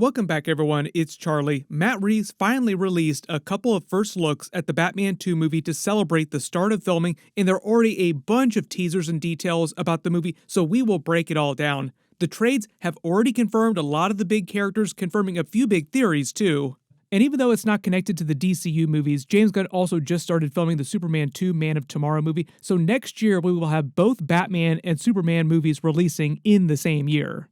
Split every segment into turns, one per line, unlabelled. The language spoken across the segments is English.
Welcome back, everyone. It's Charlie. Matt Reeves finally released a couple of first looks at the Batman 2 movie to celebrate the start of filming, and there are already a bunch of teasers and details about the movie, so we will break it all down. The trades have already confirmed a lot of the big characters, confirming a few big theories, too. And even though it's not connected to the DCU movies, James Gunn also just started filming the Superman 2 Man of Tomorrow movie, so next year we will have both Batman and Superman movies releasing in the same year.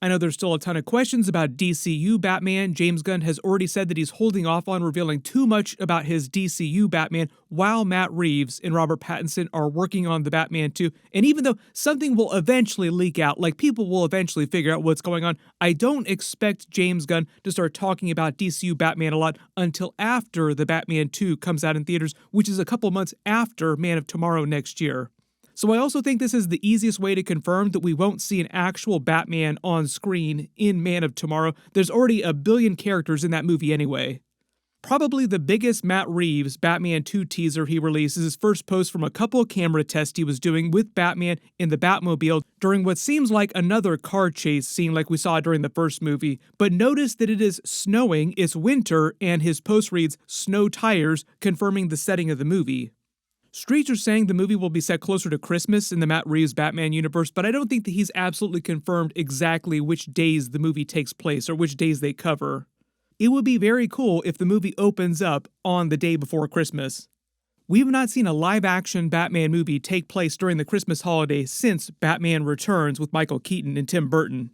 I know there's still a ton of questions about DCU Batman. James Gunn has already said that he's holding off on revealing too much about his DCU Batman while Matt Reeves and Robert Pattinson are working on the Batman 2. And even though something will eventually leak out, like people will eventually figure out what's going on, I don't expect James Gunn to start talking about DCU Batman a lot until after the Batman 2 comes out in theaters, which is a couple months after Man of Tomorrow next year. So I also think this is the easiest way to confirm that we won't see an actual Batman on screen in Man of Tomorrow. There's already a billion characters in that movie anyway. Probably the biggest Matt Reeves Batman 2 teaser he released is his first post from a couple of camera tests he was doing with Batman in the Batmobile during what seems like another car chase scene like we saw during the first movie. But notice that it is snowing, it's winter, and his post reads, "Snow tires," confirming the setting of the movie. Streets are saying the movie will be set closer to Christmas in the Matt Reeves Batman universe, but I don't think that he's absolutely confirmed exactly which days the movie takes place or which days they cover. It would be very cool if the movie opens up on the day before Christmas. We've not seen a live-action Batman movie take place during the Christmas holiday since Batman Returns with Michael Keaton and Tim Burton.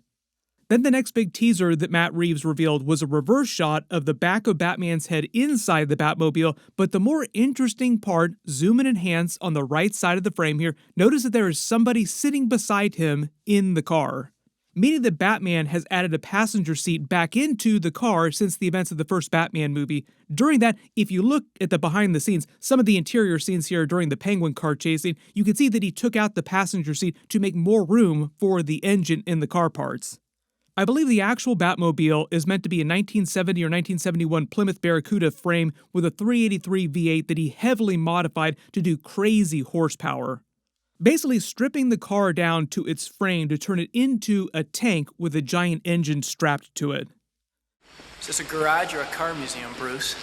Then the next big teaser that Matt Reeves revealed was a reverse shot of the back of Batman's head inside the Batmobile, but the more interesting part, zoom and enhance on the right side of the frame here, notice that there is somebody sitting beside him in the car. Meaning that Batman has added a passenger seat back into the car since the events of the first Batman movie. During that, if you look at the behind the scenes, some of the interior scenes here during the Penguin car chasing, you can see that he took out the passenger seat to make more room for the engine and the car parts. I believe the actual Batmobile is meant to be a 1970 or 1971 Plymouth Barracuda frame with a 383 V8 that he heavily modified to do crazy horsepower. Basically stripping the car down to its frame to turn it into a tank with a giant engine strapped to it.
Is this a garage or a car museum, Bruce?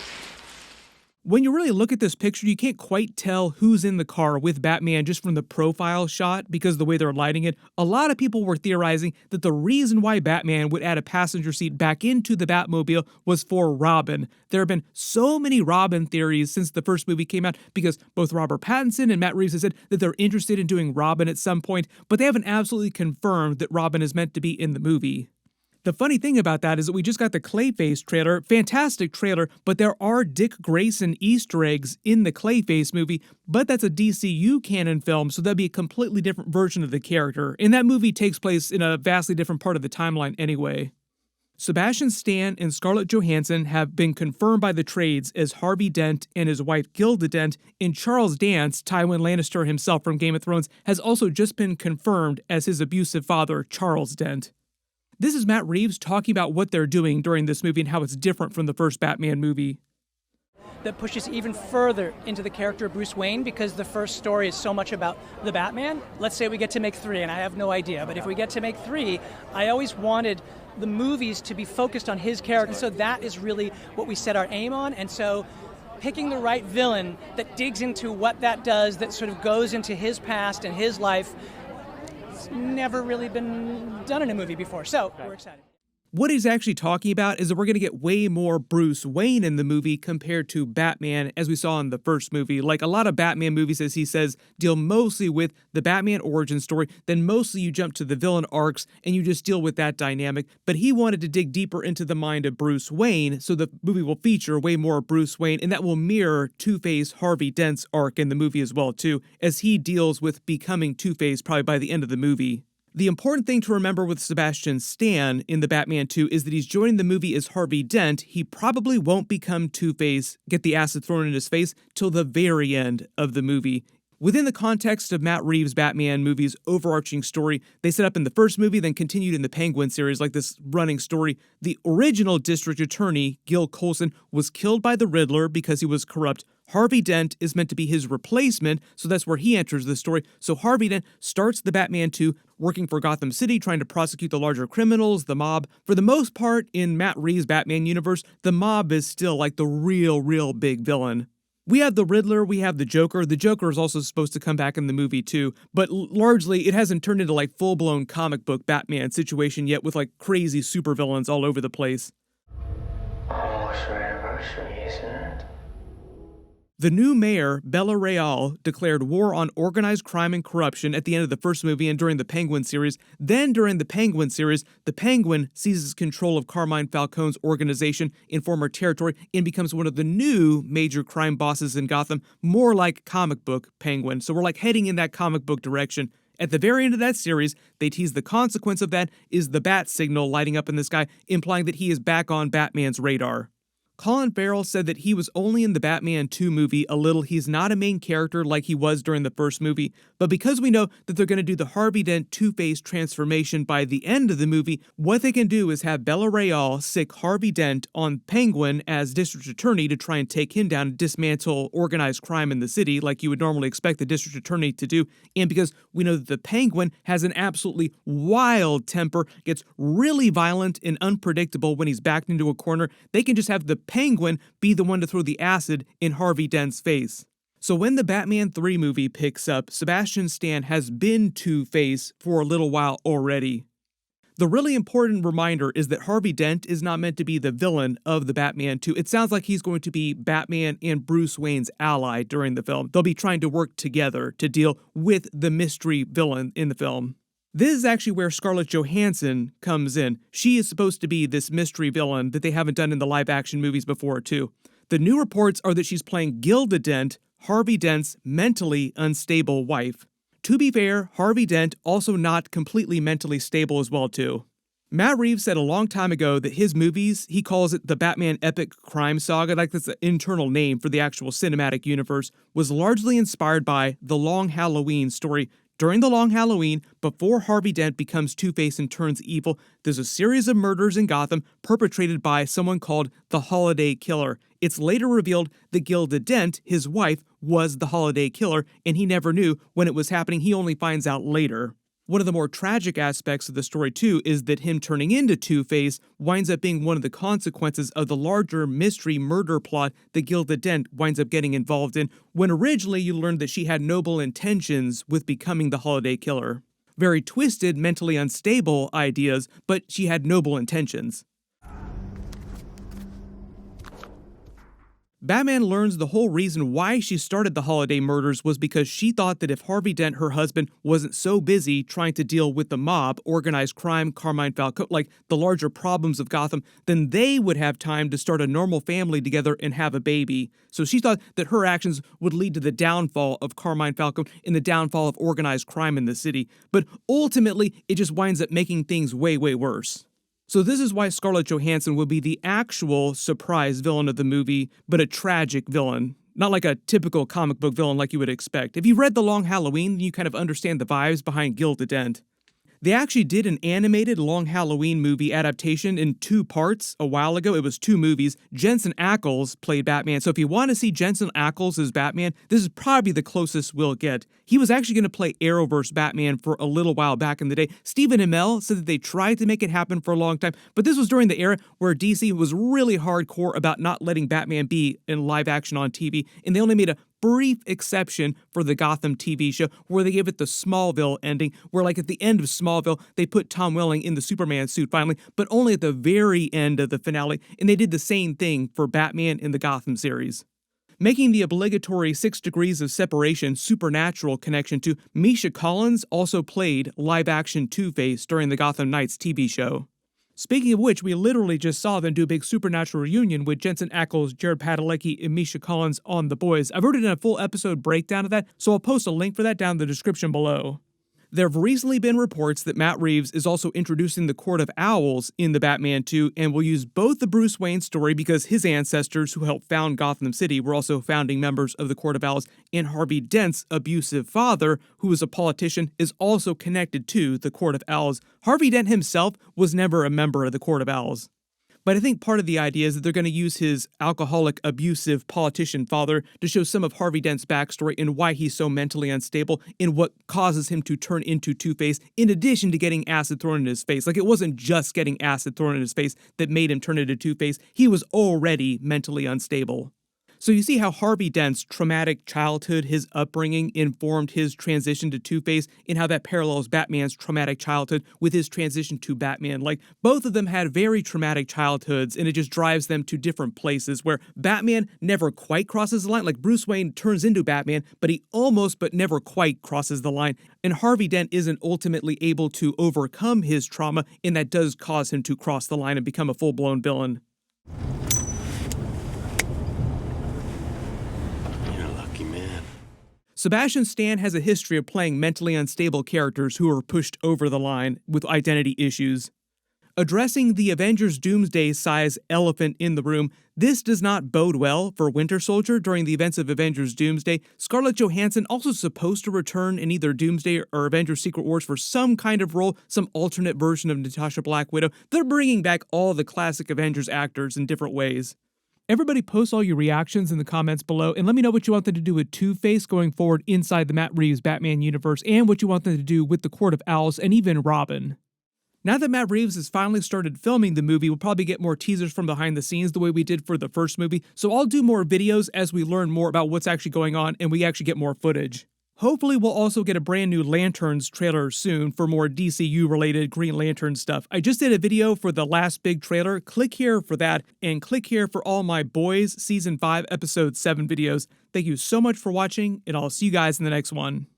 When you really look at this picture, you can't quite tell who's in the car with Batman just from the profile shot because of the way they're lighting it. A lot of people were theorizing that the reason why Batman would add a passenger seat back into the Batmobile was for Robin. There have been so many Robin theories since the first movie came out because both Robert Pattinson and Matt Reeves have said that they're interested in doing Robin at some point, but they haven't absolutely confirmed that Robin is meant to be in the movie. The funny thing about that is that we just got the Clayface trailer, fantastic trailer, but there are Dick Grayson Easter eggs in the Clayface movie, but that's a DCU canon film, so that'd be a completely different version of the character, and that movie takes place in a vastly different part of the timeline anyway. Sebastian Stan and Scarlett Johansson have been confirmed by the trades as Harvey Dent and his wife Gilda Dent, and Charles Dance, Tywin Lannister himself from Game of Thrones, has also just been confirmed as his abusive father, Charles Dent. This is Matt Reeves talking about what they're doing during this movie and how it's different from the first Batman movie.
That pushes even further into the character of Bruce Wayne because the first story is so much about the Batman. Let's say we get to make 3, and I have no idea, but if we get to make 3, I always wanted the movies to be focused on his character, and so that is really what we set our aim on, and so picking the right villain that digs into what that does, that sort of goes into his past and his life, never really been done in a movie before, so we're excited.
What he's actually talking about is that we're going to get way more Bruce Wayne in the movie compared to Batman as we saw in the first movie. Like a lot of Batman movies, as he says, deal mostly with the Batman origin story, then mostly you jump to the villain arcs and you just deal with that dynamic. But he wanted to dig deeper into the mind of Bruce Wayne, so the movie will feature way more Bruce Wayne, and that will mirror Two-Face Harvey Dent's arc in the movie as well too, as he deals with becoming Two-Face probably by the end of the movie. The important thing to remember with Sebastian Stan in the Batman 2 is that he's joining the movie as Harvey Dent. He probably won't become Two-Face, get the acid thrown in his face, till the very end of the movie. Within the context of Matt Reeves' Batman movie's overarching story, they set up in the first movie, then continued in the Penguin series like this running story. The original district attorney, Gil Colson, was killed by the Riddler because he was corrupt. Harvey Dent is meant to be his replacement, so that's where he enters the story. So Harvey Dent starts the Batman 2 working for Gotham City, trying to prosecute the larger criminals, the mob. For the most part, in Matt Reeves' Batman universe, the mob is still like the real big villain. We have the Riddler, we have the Joker. The Joker is also supposed to come back in the movie too, but largely it hasn't turned into like full-blown comic book Batman situation yet with like crazy supervillains all over the place.
Almost our anniversary, isn't it?
The new mayor, Bella Real, declared war on organized crime and corruption at the end of the first movie and during the Penguin series. Then, during the Penguin series, the Penguin seizes control of Carmine Falcone's organization in former territory and becomes one of the new major crime bosses in Gotham, more like comic book Penguin. So we're like heading in that comic book direction. At the very end of that series, they tease the consequence of that is the bat signal lighting up in the sky, implying that he is back on Batman's radar. Colin Farrell said that he was only in the Batman 2 movie a little. He's not a main character like he was during the first movie, but because we know that they're going to do the Harvey Dent Two-Face transformation by the end of the movie, what they can do is have Bella Real sick Harvey Dent on Penguin as district attorney to try and take him down and dismantle organized crime in the city like you would normally expect the district attorney to do. And because we know that the Penguin has an absolutely wild temper, gets really violent and unpredictable when he's backed into a corner, they can just have the Penguin be the one to throw the acid in Harvey Dent's face. So when the Batman 3 movie picks up, Sebastian Stan has been Two-Face for a little while already. The really important reminder is that Harvey Dent is not meant to be the villain of the Batman 2. It sounds like he's going to be Batman and Bruce Wayne's ally during the film. They'll be trying to work together to deal with the mystery villain in the film. This is actually where Scarlett Johansson comes in. She is supposed to be this mystery villain that they haven't done in the live-action movies before, too. The new reports are that she's playing Gilda Dent, Harvey Dent's mentally unstable wife. To be fair, Harvey Dent also not completely mentally stable as well, too. Matt Reeves said a long time ago that his movies, he calls it the Batman Epic Crime Saga, like that's the internal name for the actual cinematic universe, was largely inspired by The Long Halloween story. During The Long Halloween, before Harvey Dent becomes Two-Face and turns evil, there's a series of murders in Gotham perpetrated by someone called the Holiday Killer. It's later revealed that Gilda Dent, his wife, was the Holiday Killer, and he never knew when it was happening. He only finds out later. One of the more tragic aspects of the story, too, is that him turning into Two-Face winds up being one of the consequences of the larger mystery murder plot that Gilda Dent winds up getting involved in, when originally you learned that she had noble intentions with becoming the Holiday Killer. Very twisted, mentally unstable ideas, but she had noble intentions. Batman learns the whole reason why she started the holiday murders was because she thought that if Harvey Dent, her husband, wasn't so busy trying to deal with the mob, organized crime, Carmine Falcone, like the larger problems of Gotham, then they would have time to start a normal family together and have a baby. So she thought that her actions would lead to the downfall of Carmine Falcone and the downfall of organized crime in the city. But ultimately, it just winds up making things way worse. So this is why Scarlett Johansson will be the actual surprise villain of the movie, but a tragic villain. Not like a typical comic book villain like you would expect. If you read The Long Halloween, you kind of understand the vibes behind Gilda Dent. They actually did an animated Long Halloween movie adaptation in 2 parts a while ago. It was 2 movies. Jensen Ackles played Batman. So if you want to see Jensen Ackles as Batman, this is probably the closest we'll get. He was actually going to play Arrowverse Batman for a little while back in the day. Stephen Amell said that they tried to make it happen for a long time, but this was during the era where DC was really hardcore about not letting Batman be in live action on TV, and they only made a brief exception for the Gotham TV show where they gave it the Smallville ending, where like at the end of Smallville, they put Tom Welling in the Superman suit finally, but only at the very end of the finale, and they did the same thing for Batman in the Gotham series. Making the obligatory 6 Degrees of Separation supernatural connection to Misha Collins also played live-action Two-Face during the Gotham Knights TV show. Speaking of which, we literally just saw them do a big supernatural reunion with Jensen Ackles, Jared Padalecki, and Misha Collins on The Boys. I've already done a full episode breakdown of that, so I'll post a link for that down in the description below. There have recently been reports that Matt Reeves is also introducing the Court of Owls in the Batman 2 and will use both the Bruce Wayne story because his ancestors who helped found Gotham City were also founding members of the Court of Owls, and Harvey Dent's abusive father, who was a politician, is also connected to the Court of Owls. Harvey Dent himself was never a member of the Court of Owls. But I think part of the idea is that they're going to use his alcoholic, abusive politician father to show some of Harvey Dent's backstory and why he's so mentally unstable and what causes him to turn into Two-Face, in addition to getting acid thrown in his face. Like, it wasn't just getting acid thrown in his face that made him turn into Two-Face. He was already mentally unstable. So you see how Harvey Dent's traumatic childhood, his upbringing, informed his transition to Two-Face, and how that parallels Batman's traumatic childhood with his transition to Batman. Like, both of them had very traumatic childhoods, and it just drives them to different places, where Batman never quite crosses the line. Like, Bruce Wayne turns into Batman, but he almost but never quite crosses the line. And Harvey Dent isn't ultimately able to overcome his trauma, and that does cause him to cross the line and become a full-blown villain. Sebastian Stan has a history of playing mentally unstable characters who are pushed over the line with identity issues. Addressing the Avengers Doomsday-size elephant in the room, this does not bode well for Winter Soldier during the events of Avengers Doomsday. Scarlett Johansson also supposed to return in either Doomsday or Avengers Secret Wars for some kind of role, some alternate version of Natasha Black Widow. They're bringing back all the classic Avengers actors in different ways. Everybody post all your reactions in the comments below, and let me know what you want them to do with Two-Face going forward inside the Matt Reeves Batman universe, and what you want them to do with the Court of Owls and even Robin. Now that Matt Reeves has finally started filming the movie, we'll probably get more teasers from behind the scenes the way we did for the first movie, so I'll do more videos as we learn more about what's actually going on and we actually get more footage. Hopefully we'll also get a brand new Lanterns trailer soon for more DCU-related Green Lantern stuff. I just did a video for the last big trailer. Click here for that, and click here for all my Boys Season 5 Episode 7 videos. Thank you so much for watching, and I'll see you guys in the next one.